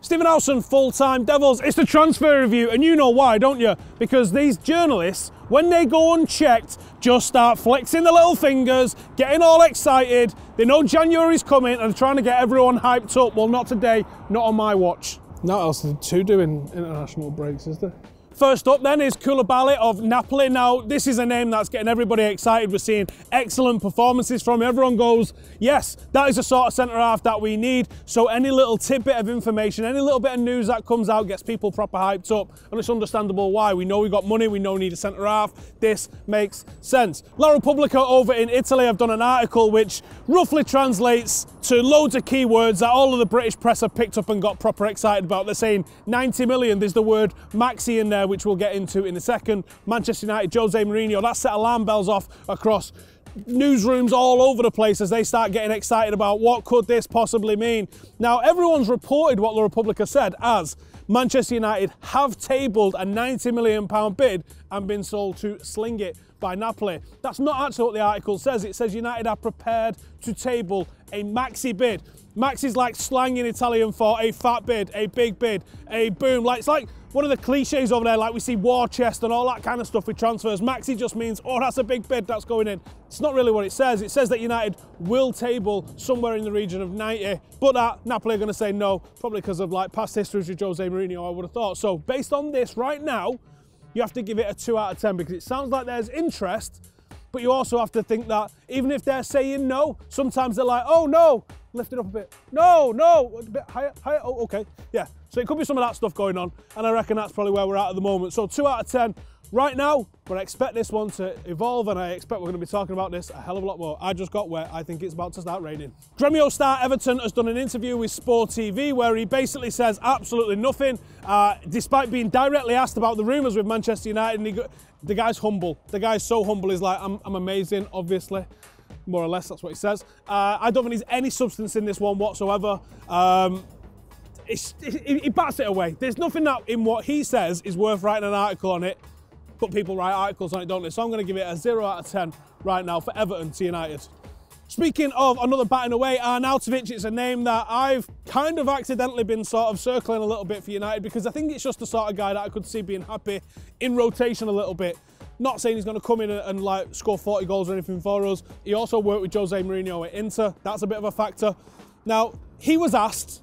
Stephen Howson, Full-Time Devils. It's the transfer review, and you know why, don't you? Because these journalists, when they go unchecked, just start flexing the little fingers, getting all excited. They know January's coming and trying to get everyone hyped up. Well, not today, not on my watch. Not else to do in international breaks, is there? First up then is Koulibaly of Napoli. Now, this is a name that's getting everybody excited. We're seeing excellent performances from him. Everyone goes, yes, that is the sort of centre-half that we need. So any little tidbit of information, any little bit of news that comes out gets people proper hyped up. And it's understandable why. We know we got money, we know we need a centre-half. This makes sense. La Repubblica over in Italy have done an article which roughly translates to loads of keywords that all of the British press have picked up and got proper excited about. They're saying 90 million, there's the word maxi in there, which we'll get into in a second. Manchester United, Jose Mourinho, that set alarm bells off across newsrooms all over the place as they start getting excited about what could this possibly mean. Now, everyone's reported what La Repubblica said as Manchester United have tabled a £90 million bid and been sold to Sling It by Napoli. That's not actually what the article says. It says United are prepared to table a maxi bid. Maxi is like slang in Italian for a fat bid, a big bid, a boom. Like, it's like one of the cliches over there, like we see war chest and all that kind of stuff with transfers. Maxi just means, oh, that's a big bid that's going in. It's not really what it says. It says that United will table somewhere in the region of 90, but that Napoli are going to say no, probably because of like past histories with Jose Mourinho, I would have thought. So based on this right now, you have to give it a 2 out of 10 because it sounds like there's interest, but you also have to think that even if they're saying no, sometimes they're like, oh no, lift it up a bit. No, a bit higher, oh, okay. Yeah, so it could be some of that stuff going on, and I reckon that's probably where we're at the moment. So 2 out of 10 right now, but I expect this one to evolve, and I expect we're going to be talking about this a hell of a lot more. I just got wet. I think it's about to start raining. Gremio star Everton has done an interview with Sport TV where he basically says absolutely nothing, despite being directly asked about the rumours with Manchester United, and the guy's humble. The guy's so humble. He's like, I'm amazing, obviously. More or less, that's what he says. I don't think there's any substance in this one whatsoever. He bats it away. There's nothing that in what he says is worth writing an article on it, but people write articles on it, don't they? So I'm going to give it a 0 out of 10 right now for Everton to United. Speaking of another batting away, Arnautovic, it's a name that I've kind of accidentally been sort of circling a little bit for United because I think it's just the sort of guy that I could see being happy in rotation a little bit. Not saying he's going to come in and like score 40 goals or anything for us. He also worked with Jose Mourinho at Inter. That's a bit of a factor. Now, he was asked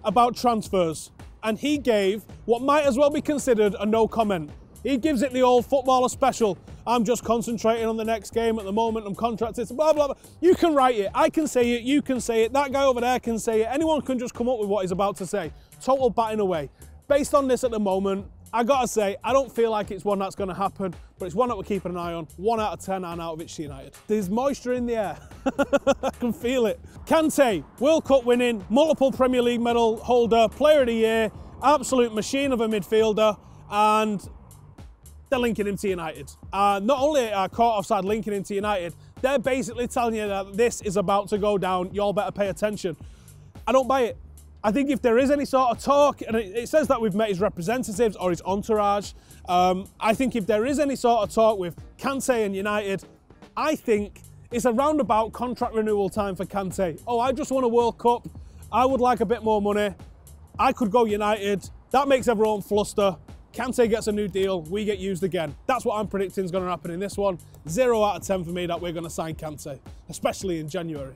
about transfers and he gave what might as well be considered a no comment. He gives it the old footballer special. I'm just concentrating on the next game at the moment. I'm contracted, blah, blah, blah. You can write it. I can say it. You can say it. That guy over there can say it. Anyone can just come up with what he's about to say. Total batting away. Based on this at the moment, I gotta say, I don't feel like it's one that's going to happen, but it's one that we're keeping an eye on. 1 out of 10 Arnautovic to United. There's moisture in the air. I can feel it. Kante, World Cup winning, multiple Premier League medal holder, player of the year, absolute machine of a midfielder, and they're linking him to United. Not only are caught offside linking him to United, they're basically telling you that this is about to go down, y'all better pay attention. I don't buy it. I think if there is any sort of talk, and it says that we've met his representatives or his entourage, I think if there is any sort of talk with Kante and United, I think it's a roundabout contract renewal time for Kante. Oh, I just won a World Cup. I would like a bit more money. I could go United. That makes everyone fluster. Kante gets a new deal. We get used again. That's what I'm predicting is going to happen in this one. 0 out of 10 for me that we're going to sign Kante, especially in January.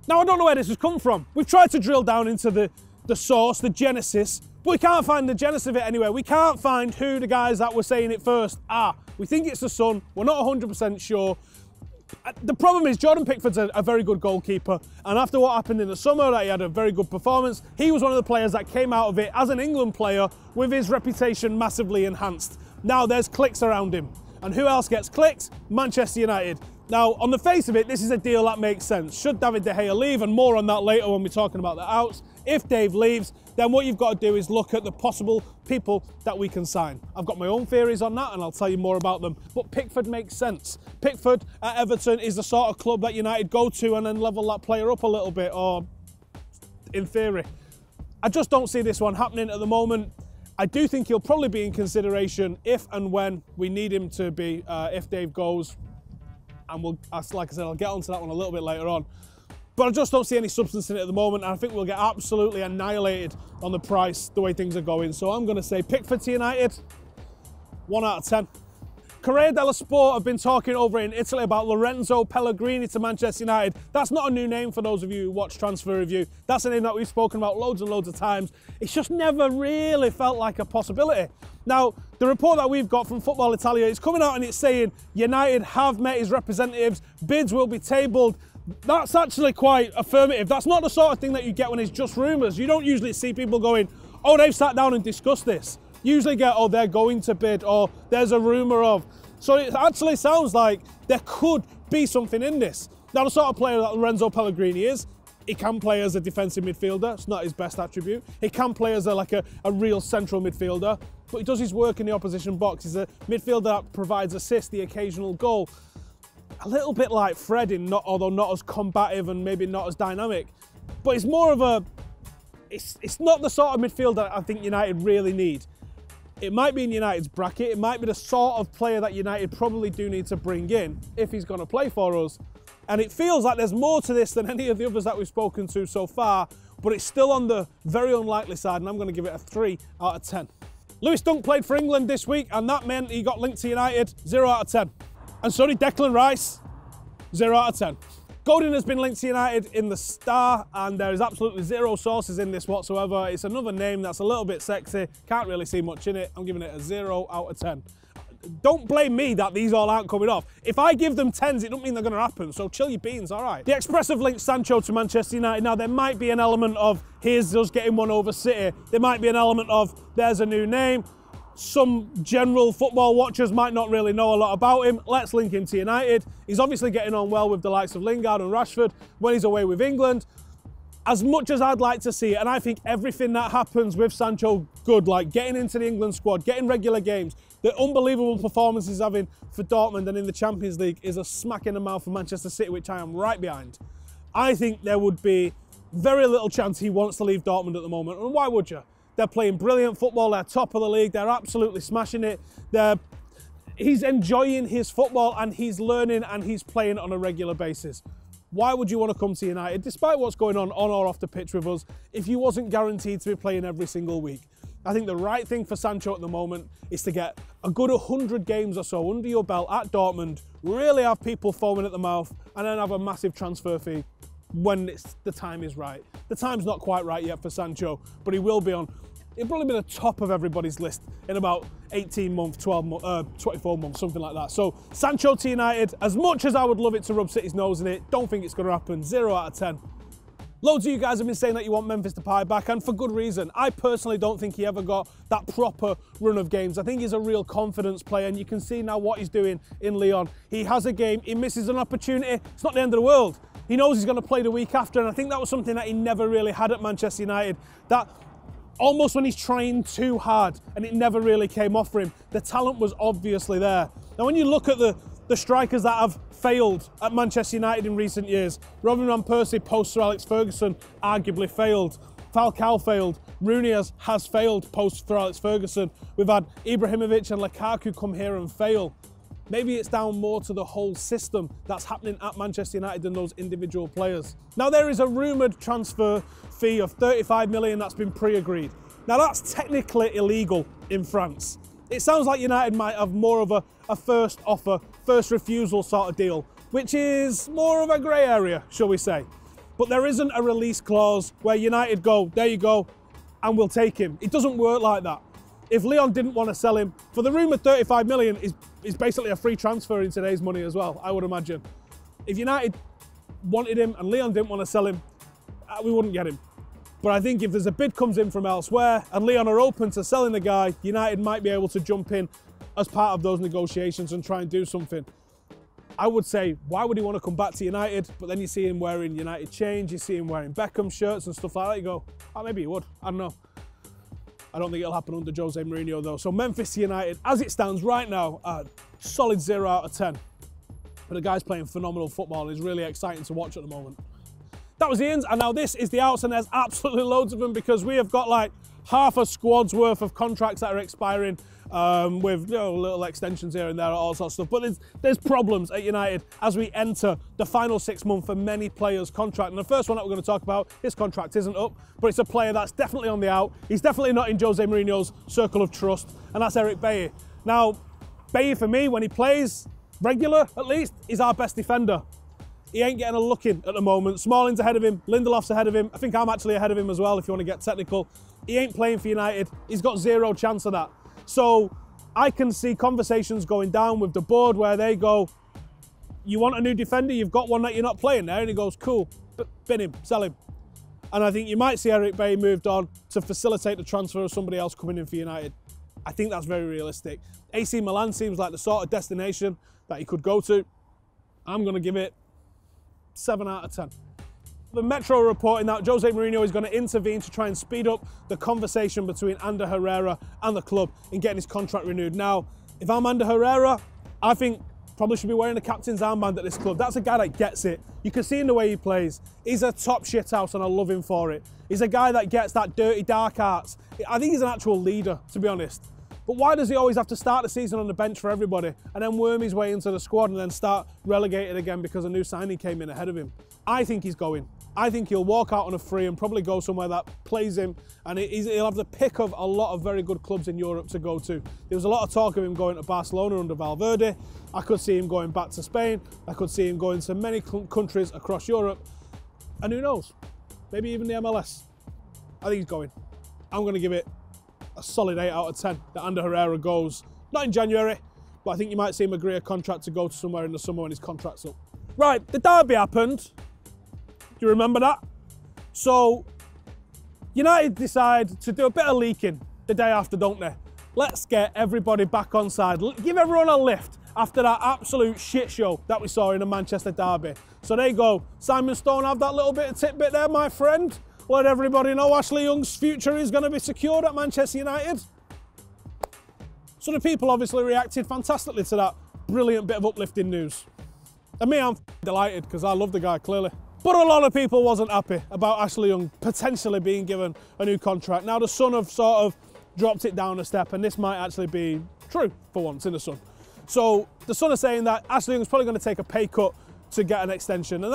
Now, I don't know where this has come from. We've tried to drill down into the source, the genesis, but we can't find the genesis of it anywhere. We can't find who the guys that were saying it first are. We think it's the Sun. We're not 100% sure. The problem is Jordan Pickford's a very good goalkeeper, and after what happened in the summer, that he had a very good performance, he was one of the players that came out of it as an England player with his reputation massively enhanced. Now there's clicks around him. And who else gets clicks? Manchester United. Now, on the face of it, this is a deal that makes sense. Should David De Gea leave, and more on that later when we're talking about the outs, if Dave leaves, then what you've got to do is look at the possible people that we can sign. I've got my own theories on that, and I'll tell you more about them. But Pickford makes sense. Pickford at Everton is the sort of club that United go to and then level that player up a little bit, or in theory. I just don't see this one happening at the moment. I do think he'll probably be in consideration if and when we need him to be, if Dave goes. And we'll, like I said, I'll get onto that one a little bit later on. But I just don't see any substance in it at the moment, and I think we'll get absolutely annihilated on the price, the way things are going. So I'm going to say Pickford to United, 1 out of 10. Corriere dello Sport have been talking over in Italy about Lorenzo Pellegrini to Manchester United. That's not a new name for those of you who watch Transfer Review. That's a name that we've spoken about loads and loads of times. It's just never really felt like a possibility. Now, the report that we've got from Football Italia is coming out and it's saying United have met his representatives, bids will be tabled. That's actually quite affirmative. That's not the sort of thing that you get when it's just rumours. You don't usually see people going, oh, they've sat down and discussed this. You usually get, oh, they're going to bid, or there's a rumour of. So it actually sounds like there could be something in this. Now, the sort of player that Lorenzo Pellegrini is, he can play as a defensive midfielder. It's not his best attribute. He can play as a real central midfielder, but he does his work in the opposition box. He's a midfielder that provides assists, the occasional goal. A little bit like Fred, although not as combative and maybe not as dynamic. But it's more of a... It's not the sort of midfielder I think United really need. It might be in United's bracket. It might be the sort of player that United probably do need to bring in if he's going to play for us. And it feels like there's more to this than any of the others that we've spoken to so far, but it's still on the very unlikely side, and I'm going to give it a 3 out of 10. Lewis Dunk played for England this week, and that meant he got linked to United, 0 out of 10. And so did Declan Rice, 0 out of 10. Godin has been linked to United in the Star, and there is absolutely zero sources in this whatsoever. It's another name that's a little bit sexy, can't really see much in it. I'm giving it a 0 out of 10. Don't blame me that these all aren't coming off. If I give them 10s, it doesn't mean they're going to happen, so chill your beans, all right. The Express have linked Sancho to Manchester United. Now, there might be an element of, here's us getting one over City. There might be an element of, there's a new name. Some general football watchers might not really know a lot about him. Let's link him to United. He's obviously getting on well with the likes of Lingard and Rashford when he's away with England. As much as I'd like to see it, and I think everything that happens with Sancho good, like getting into the England squad, getting regular games, the unbelievable performance he's having for Dortmund and in the Champions League is a smack in the mouth for Manchester City, which I am right behind. I think there would be very little chance he wants to leave Dortmund at the moment, and why would you? They're playing brilliant football, they're top of the league, they're absolutely smashing it. He's enjoying his football and he's learning and he's playing on a regular basis. Why would you want to come to United, despite what's going on or off the pitch with us, if you wasn't guaranteed to be playing every single week? I think the right thing for Sancho at the moment is to get a good 100 games or so under your belt at Dortmund, really have people foaming at the mouth, and then have a massive transfer fee when the time is right. The time's not quite right yet for Sancho, but he will be on. He'll probably be the top of everybody's list in about 18 months, 24 months, something like that. So Sancho to United, as much as I would love it to rub City's nose in it, don't think it's going to happen, 0 out of 10. Loads of you guys have been saying that you want Memphis Depay back, and for good reason. I personally don't think he ever got that proper run of games. I think he's a real confidence player, and you can see now what he's doing in Lyon. He has a game, he misses an opportunity, it's not the end of the world. He knows he's going to play the week after, and I think that was something that he never really had at Manchester United. That almost when he's trying too hard, and it never really came off for him. The talent was obviously there. Now, when you look at the strikers that have failed at Manchester United in recent years, Rojo and Perisic post Sir Alex Ferguson arguably failed. Falcao failed. Rooney has failed post Sir Alex Ferguson. We've had Ibrahimovic and Lukaku come here and fail. Maybe it's down more to the whole system that's happening at Manchester United than those individual players. Now, there is a rumoured transfer fee of 35 million that's been pre-agreed. Now, that's technically illegal in France. It sounds like United might have more of a first offer, first refusal sort of deal, which is more of a grey area, shall we say. But there isn't a release clause where United go, there you go, and we'll take him. It doesn't work like that. If Lyon didn't want to sell him, for the rumoured 35 million is basically a free transfer in today's money as well, I would imagine. If United wanted him and Lyon didn't want to sell him, we wouldn't get him. But I think if there's a bid comes in from elsewhere and Lyon are open to selling the guy, United might be able to jump in as part of those negotiations and try and do something. I would say, why would he want to come back to United? But then you see him wearing United change, you see him wearing Beckham shirts and stuff like that, you go, oh, maybe he would, I don't know. I don't think it'll happen under Jose Mourinho though. So Memphis United, as it stands right now, solid 0 out of 10. But the guy's playing phenomenal football and is really exciting to watch at the moment. That was Ian's, and now this is the outs, and there's absolutely loads of them because we have got like half a squad's worth of contracts that are expiring, with little extensions here and there, all sorts of stuff. But there's problems at United as we enter the final 6 months for many players' contract. And the first one that we're going to talk about, his contract isn't up, but it's a player that's definitely on the out. He's definitely not in Jose Mourinho's circle of trust, and that's Eric Bailly. Now, Bailly, for me, when he plays regular, at least, is our best defender. He ain't getting a look in at the moment. Smalling's ahead of him, Lindelof's ahead of him. I think I'm actually ahead of him as well, if you want to get technical. He ain't playing for United. He's got zero chance of that. So I can see conversations going down with the board where they go, you want a new defender? You've got one that you're not playing there. And he goes, cool, bin him, sell him. And I think you might see Eric Bailly moved on to facilitate the transfer of somebody else coming in for United. I think that's very realistic. AC Milan seems like the sort of destination that he could go to. I'm going to give it 7 out of 10. The Metro are reporting that Jose Mourinho is going to intervene to try and speed up the conversation between Ander Herrera and the club in getting his contract renewed. Now, if I'm Ander Herrera, I think probably should be wearing the captain's armband at this club. That's a guy that gets it. You can see in the way he plays. He's a top shithouse and I love him for it. He's a guy that gets that dirty dark arts. I think he's an actual leader, to be honest. But why does he always have to start the season on the bench for everybody and then worm his way into the squad and then start relegated again because a new signing came in ahead of him? I think he's going. I think he'll walk out on a free and probably go somewhere that plays him, and he'll have the pick of a lot of very good clubs in Europe to go to. There was a lot of talk of him going to Barcelona under Valverde. I could see him going back to Spain. I could see him going to many countries across Europe. And who knows? Maybe even the MLS. I think he's going. I'm going to give it a solid 8 out of 10 that Ander Herrera goes, not in January, but I think you might see him agree a contract to go to somewhere in the summer when his contract's up. Right, the derby happened. Do you remember that? So, United decide to do a bit of leaking the day after, don't they? Let's get everybody back on side. Give everyone a lift after that absolute shit show that we saw in the Manchester derby. So they go, Simon Stone, have that little bit of tidbit there, my friend. Let everybody know Ashley Young's future is going to be secured at Manchester United. So the people obviously reacted fantastically to that brilliant bit of uplifting news. And me, I'm delighted because I love the guy, clearly. But a lot of people wasn't happy about Ashley Young potentially being given a new contract. Now the Sun have sort of dropped it down a step, and this might actually be true for once in the Sun. So the Sun are saying that Ashley Young's probably going to take a pay cut to get an extension, and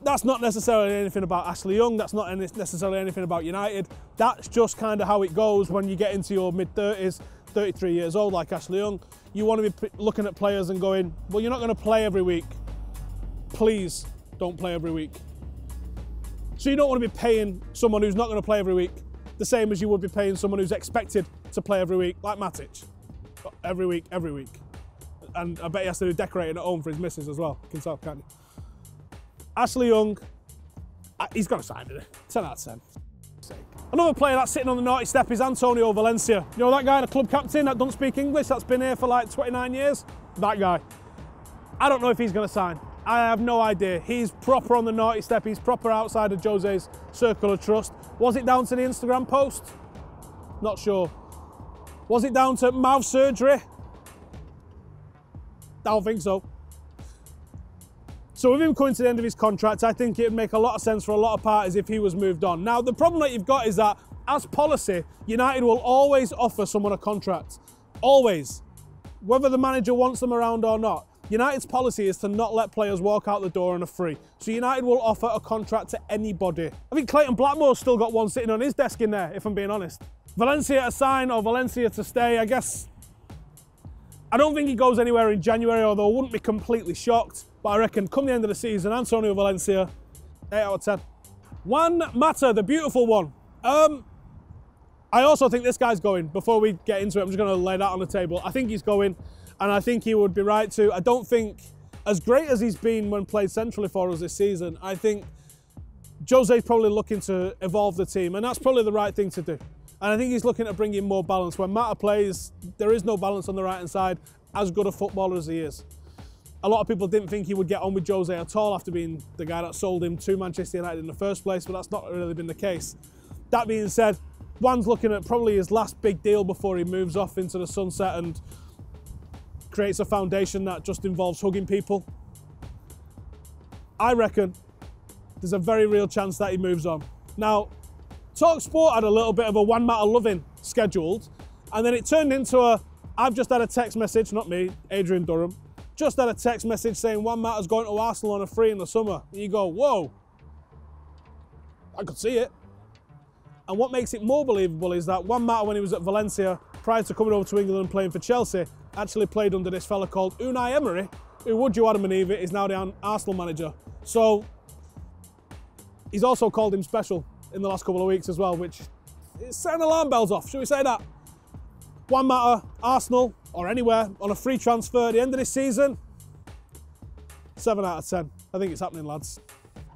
that's not necessarily anything about Ashley Young, that's not necessarily anything about United. That's just kind of how it goes when you get into your mid-30s, 33 years old like Ashley Young. You want to be looking at players and going, well, you're not going to play every week. Please don't play every week. So you don't want to be paying someone who's not going to play every week the same as you would be paying someone who's expected to play every week, like Matic. Every week. And I bet he has to do decorating at home for his missus as well. You can tell, can't you? Ashley Young, he's got to sign it. 10 out of 10. Another player that's sitting on the naughty step is Antonio Valencia. You know that guy, the club captain that doesn't speak English, that's been here for like 29 years? That guy. I don't know if he's going to sign. I have no idea. He's proper on the naughty step. He's proper outside of Jose's circle of trust. Was it down to the Instagram post? Not sure. Was it down to mouth surgery? Don't think so. So with him coming to the end of his contract, I think it would make a lot of sense for a lot of parties if he was moved on. Now, the problem that you've got is that, as policy, United will always offer someone a contract. Always. Whether the manager wants them around or not. United's policy is to not let players walk out the door on a free. So United will offer a contract to anybody. I think Clayton Blackmore's still got one sitting on his desk in there, if I'm being honest. Valencia to sign or Valencia to stay, I guess. I don't think he goes anywhere in January, although I wouldn't be completely shocked. But I reckon come the end of the season, Antonio Valencia, 8 out of 10. Juan Mata, the beautiful one. I also think this guy's going. Before we get into it, I'm just going to lay that on the table. I think he's going. And I think he would be right to. I don't think, as great as he's been when played centrally for us this season, I think Jose's probably looking to evolve the team, and that's probably the right thing to do. And I think he's looking to bring in more balance. When Mata plays, there is no balance on the right-hand side, as good a footballer as he is. A lot of people didn't think he would get on with Jose at all after being the guy that sold him to Manchester United in the first place, but that's not really been the case. That being said, Juan's looking at probably his last big deal before he moves off into the sunset and creates a foundation that just involves hugging people. I reckon there's a very real chance that he moves on. Now, TalkSport had a little bit of a Juan Mata loving scheduled, And then it turned into a, I've just had a text message, not me, Adrian Durham, just had a text message saying Juan Mata's going to Arsenal on a free in the summer. And you go, whoa, I could see it. And what makes it more believable is that Juan Mata, when he was at Valencia, prior to coming over to England and playing for Chelsea, actually played under this fella called Unai Emery, who, would you Adam and Eve, is now the Arsenal manager. So he's also called him special in the last couple of weeks as well, which is setting alarm bells off, should we say that? Juan Mata, Arsenal, or anywhere, on a free transfer at the end of this season, 7 out of 10. I think it's happening, lads.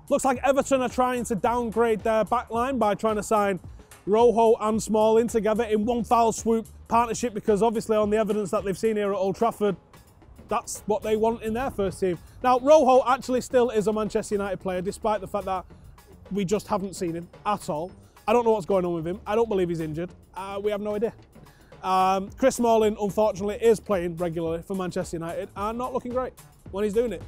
Looks like Everton are trying to downgrade their backline by trying to sign Rojo and Smalling together in one foul swoop partnership, because obviously on the evidence that they've seen here at Old Trafford, that's what they want in their first team. Now, Rojo actually still is a Manchester United player, despite the fact that we just haven't seen him at all. I don't know what's going on with him. I don't believe he's injured. We have no idea. Chris Smalling, unfortunately, is playing regularly for Manchester United and not looking great when he's doing it.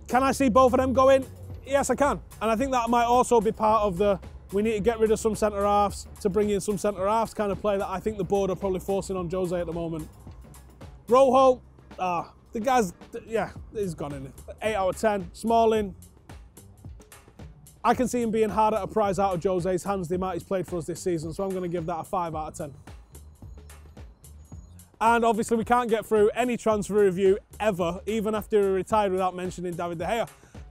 Can I see both of them going? Yes, I can. And I think that might also be part of the, we need to get rid of some centre-halves to bring in some centre-halves kind of play that I think the board are probably forcing on Jose at the moment. Rojo, the guy's, yeah, he's gone in. 8 out of 10. Smalling, I can see him being hard at a prize out of Jose's hands, the amount he's played for us this season, so I'm going to give that a 5 out of 10. And obviously we can't get through any transfer review ever, even after he retired, without mentioning David De Gea.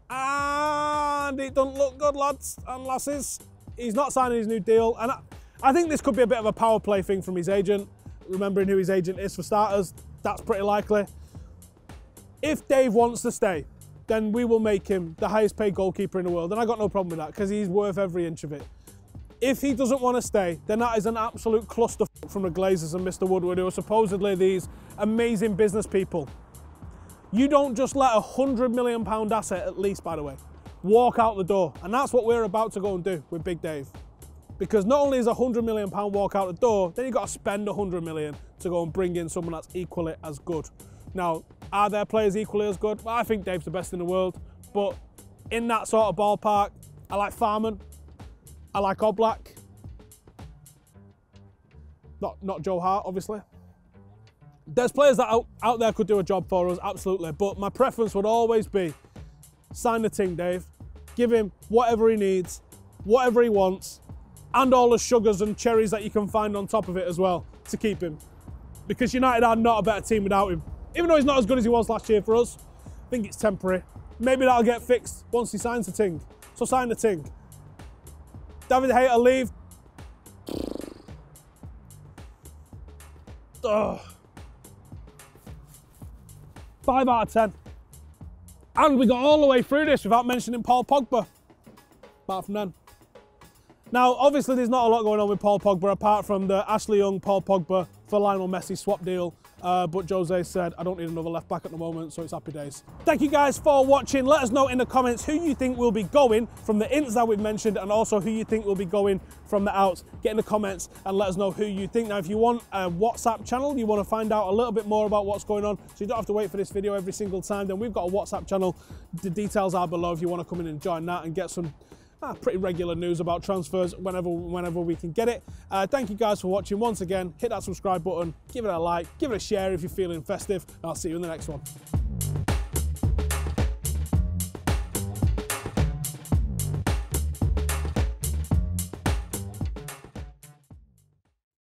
And it doesn't look good, lads and lasses. He's not signing his new deal, and I think this could be a bit of a power play thing from his agent. Remembering who his agent is for starters, that's pretty likely. If Dave wants to stay, then we will make him the highest paid goalkeeper in the world, and I got no problem with that because he's worth every inch of it. If he doesn't want to stay, then that is an absolute cluster from the Glazers and Mr. Woodward, who are supposedly these amazing business people. You don't just let £100 million asset, at least, by the way, walk out the door. And that's what we're about to go and do with Big Dave. Because not only is £100 million walk out the door, then you've got to spend £100 million to go and bring in someone that's equally as good. Now, are there players equally as good? Well, I think Dave's the best in the world. But in that sort of ballpark, I like Farman. I like Oblak. Not Joe Hart, obviously. There's players that out there could do a job for us, absolutely. But my preference would always be sign the ting, Dave. Give him whatever he needs, whatever he wants, and all the sugars and cherries that you can find on top of it as well to keep him. Because United are not a better team without him. Even though he's not as good as he was last year for us, I think it's temporary. Maybe that'll get fixed once he signs the ting. So sign the ting. David De Gea leave. Ugh. 5 out of 10. And we got all the way through this without mentioning Paul Pogba. Apart from then. Now, obviously, there's not a lot going on with Paul Pogba apart from the Ashley Young, Paul Pogba for Lionel Messi swap deal. But Jose said, I don't need another left back at the moment, so it's happy days. Thank you guys for watching. Let us know in the comments who you think will be going from the ins that we've mentioned and also who you think will be going from the outs. Get in the comments and let us know who you think. Now, if you want a WhatsApp channel, you want to find out a little bit more about what's going on, so you don't have to wait for this video every single time, then we've got a WhatsApp channel. The details are below if you want to come in and join that and get some pretty regular news about transfers whenever we can get it. Thank you guys for watching once again. Hit that subscribe button, give it a like, give it a share if you're feeling festive, and I'll see you in the next one.